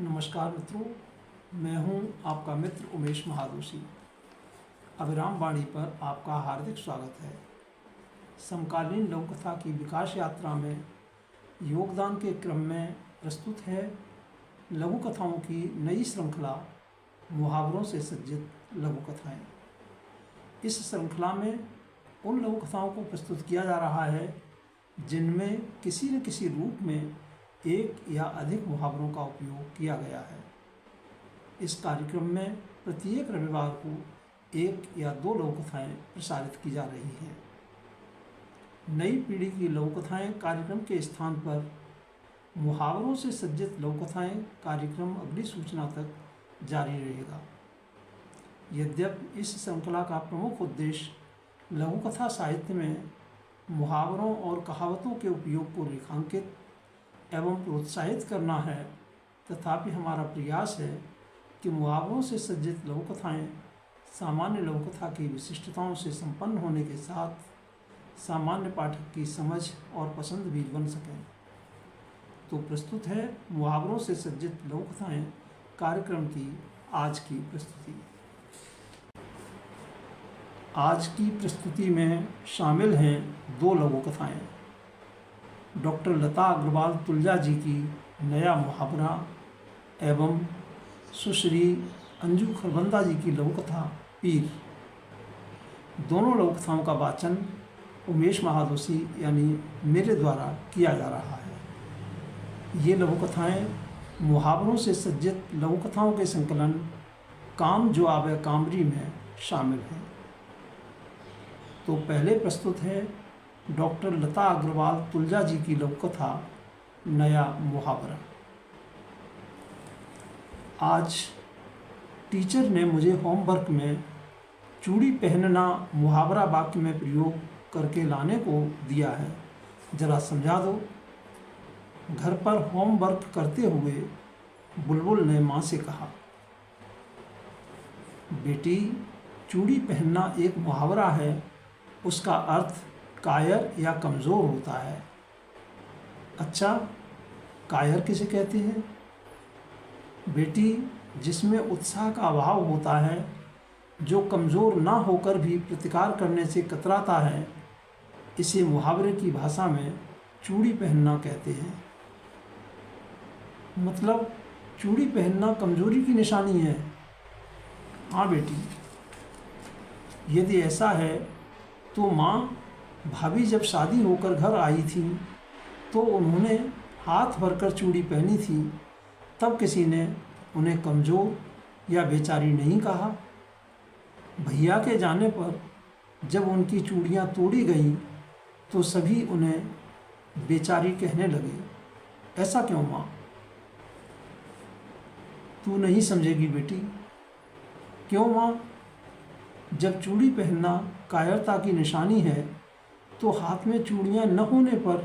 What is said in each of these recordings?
नमस्कार मित्रों, मैं हूं आपका मित्र उमेश महादोशी। अभिराम वाणी पर आपका हार्दिक स्वागत है। समकालीन लघु कथा की विकास यात्रा में योगदान के क्रम में प्रस्तुत है लघु कथाओं की नई श्रृंखला मुहावरों से सज्जित लघु कथाएँ। इस श्रृंखला में उन लघु कथाओं को प्रस्तुत किया जा रहा है जिनमें किसी न किसी रूप में एक या अधिक मुहावरों का उपयोग किया गया है। इस कार्यक्रम में प्रत्येक रविवार को एक या दो लघु कथाएँ प्रसारित की जा रही हैं। नई पीढ़ी की लघु कथाएँ कार्यक्रम के स्थान पर मुहावरों से सज्जित लघु कथाएँ कार्यक्रम अगली सूचना तक जारी रहेगा। यद्यपि इस श्रृंखला का प्रमुख उद्देश्य लघु कथा साहित्य में मुहावरों और कहावतों के उपयोग को रेखांकित एवं प्रोत्साहित करना है, तथापि हमारा प्रयास है कि मुहावरों से सज्जित लघु कथाएँ सामान्य लघु कथा की विशिष्टताओं से संपन्न होने के साथ सामान्य पाठक की समझ और पसंद भी बन सकें। तो प्रस्तुत है मुहावरों से सज्जित लघु कथाएँ कार्यक्रम की आज की प्रस्तुति। आज की प्रस्तुति में शामिल हैं दो लघु कथाएँ। डॉक्टर लता अग्रवाल तुलजा जी की नया मुहावरा एवं सुश्री अंजू खरबंदा जी की लघु कथा पीर। दोनों लघु कथाओं का वाचन उमेश महादोशी यानी मेरे द्वारा किया जा रहा है। ये लघु कथाएँ मुहावरों से सज्जित लघु कथाओं के संकलन काम जो आवे कामरी में शामिल हैं। तो पहले प्रस्तुत है डॉक्टर लता अग्रवाल तुलजा जी की लघु कथा नया मुहावरा। आज टीचर ने मुझे होमवर्क में चूड़ी पहनना मुहावरा वाक्य में प्रयोग करके लाने को दिया है, जरा समझा दो। घर पर होमवर्क करते हुए बुलबुल ने माँ से कहा, बेटी चूड़ी पहनना एक मुहावरा है, उसका अर्थ कायर या कमज़ोर होता है। अच्छा, कायर किसे कहते हैं? बेटी, जिसमें उत्साह का अभाव होता है, जो कमज़ोर ना होकर भी प्रतिकार करने से कतराता है, इसे मुहावरे की भाषा में चूड़ी पहनना कहते हैं। मतलब चूड़ी पहनना कमज़ोरी की निशानी है। हाँ बेटी, यदि ऐसा है तो माँ भाभी जब शादी होकर घर आई थी तो उन्होंने हाथ भरकर चूड़ी पहनी थी, तब किसी ने उन्हें कमज़ोर या बेचारी नहीं कहा। भैया के जाने पर जब उनकी चूड़ियाँ तोड़ी गईं तो सभी उन्हें बेचारी कहने लगे। ऐसा क्यों माँ? तू नहीं समझेगी बेटी। क्यों माँ? जब चूड़ी पहनना कायरता की निशानी है तो हाथ में चूड़ियाँ न होने पर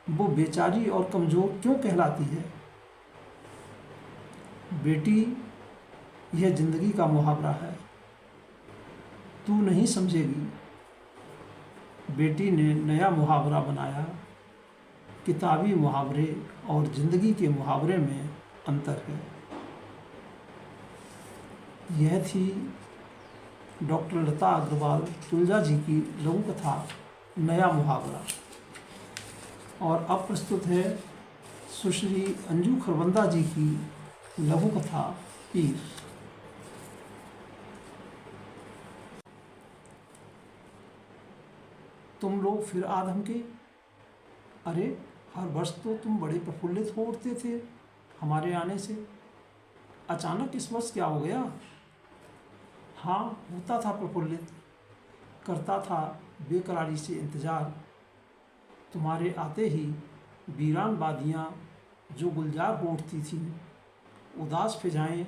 वो बेचारी और कमज़ोर क्यों कहलाती है? बेटी, यह ज़िंदगी का मुहावरा है, तू नहीं समझेगी। बेटी ने नया मुहावरा बनाया। किताबी मुहावरे और ज़िंदगी के मुहावरे में अंतर है। यह थी डॉक्टर लता अग्रवाल तुलजा जी की लघु कथा नया मुहावरा। और अब प्रस्तुत है सुश्री अंजू खरबंदा जी की लघु कथा पीर। तुम लोग फिर आ धमके। अरे, हर वर्ष तो तुम बड़े प्रफुल्लित हो उठते थे हमारे आने से, अचानक इस वर्ष क्या हो गया? हाँ, होता था प्रफुल्लित, करता था बेकरारी से इंतज़ार। तुम्हारे आते ही वीरान वादियाँ जो गुलजार हो उठती थीं, उदास फिजाएँ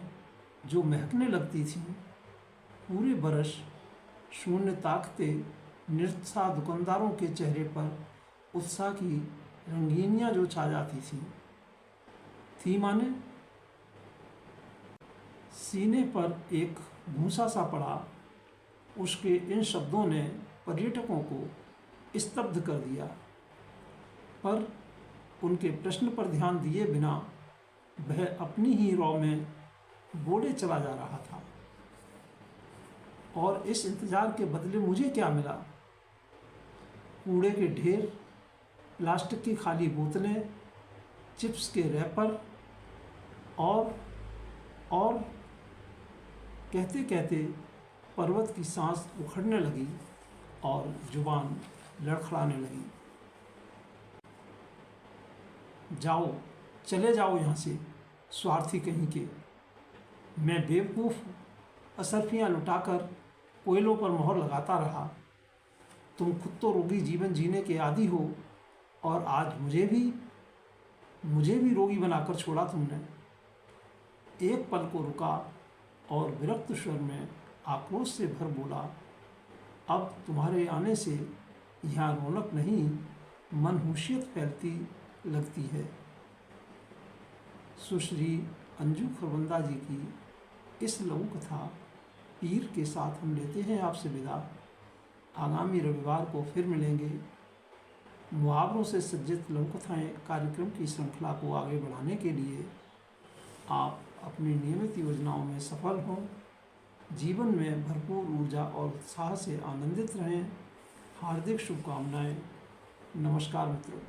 जो महकने लगती थीं, पूरे बरस शून्य ताकते निरुत्साह दुकानदारों के चेहरे पर उत्साह की रंगीनियाँ जो छा जाती थी माने। सीने पर एक भूसा सा पड़ा, उसके इन शब्दों ने पर्यटकों को स्तब्ध कर दिया। पर उनके प्रश्न पर ध्यान दिए बिना वह अपनी ही रॉ में बोले चला जा रहा था। और इस इंतज़ार के बदले मुझे क्या मिला? कूड़े के ढेर, प्लास्टिक की खाली बोतलें, चिप्स के रैपर और कहते कहते पर्वत की सांस उखड़ने लगी और जुबान लड़खड़ाने लगी। जाओ, चले जाओ यहाँ से, स्वार्थी कहीं के। मैं बेवकूफ़ असरफियाँ लुटाकर कोयलों पर मोहर लगाता रहा। तुम खुद तो रोगी जीवन जीने के आदी हो और आज मुझे भी रोगी बनाकर छोड़ा तुमने। एक पल को रुका और विरक्त स्वर में आक्रोश से भर बोला, अब तुम्हारे आने से यहाँ रौनक नहीं, मनहूसियत फैलती लगती है। सुश्री अंजू खरबंदा जी की इस लघु कथा पीर के साथ हम लेते हैं आपसे विदा। आगामी रविवार को फिर मिलेंगे। मुहावरों से सज्जित लघु कथाएँ कार्यक्रम की श्रृंखला को आगे बढ़ाने के लिए आप अपनी नियमित योजनाओं में सफल हों, जीवन में भरपूर ऊर्जा और उत्साह से आनंदित रहें। हार्दिक शुभकामनाएं। नमस्कार मित्रों।